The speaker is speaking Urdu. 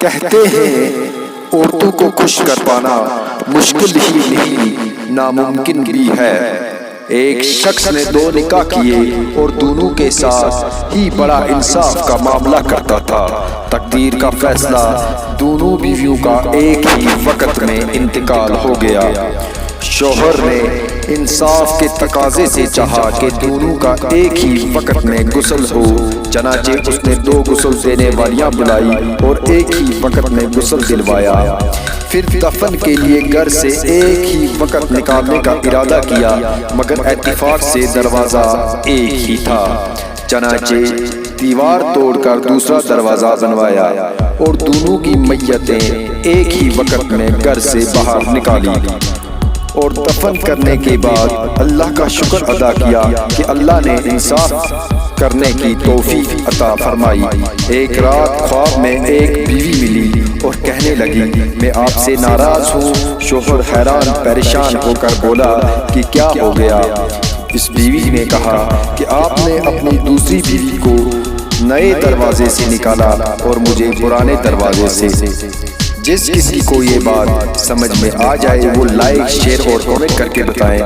کہتے ہیں عورتوں کو خوش کر پانا مشکل ہی نہیں ناممکن بھی ہے۔ ایک شخص نے 2 نکاح کیے اور دونوں کے ساتھ ہی بڑا انصاف کا معاملہ کرتا تھا۔ تقدیر کا فیصلہ دونوں بیویوں کا ایک ہی وقت میں انتقال ہو گیا۔ شوہر نے انصاف کے تقاضے سے چاہا کہ دونوں کا ایک ہی وقت میں غسل ہو، چنانچہ اس نے 2 غسل دینے والیاں بلائی اور ایک ہی وقت میں غسل دلوایا۔ پھر دفن کے لیے گھر سے ایک ہی وقت نکالنے کا ارادہ کیا، مگر اتفاق سے دروازہ ایک ہی تھا، چنانچہ دیوار توڑ کر دوسرا دروازہ بنوایا اور دونوں کی میتیں ایک ہی وقت میں گھر سے باہر نکالی اور دفن کرنے کے بعد اللہ کا شکر ادا کیا کہ اللہ نے انصاف کرنے کی توفیق عطا فرمائی۔ ایک رات خواب میں ایک بیوی ملی اور کہنے لگی میں آپ سے ناراض ہوں۔ شوہر حیران پریشان ہو کر بولا کہ کیا ہو گیا؟ اس بیوی نے کہا کہ آپ نے اپنی دوسری بیوی کو نئے دروازے سے نکالا اور مجھے پرانے دروازے سے۔ جس کسی کو یہ بات سمجھ میں آ جائے وہ لائک، شیئر اور کمنٹ کر کے بتائیں۔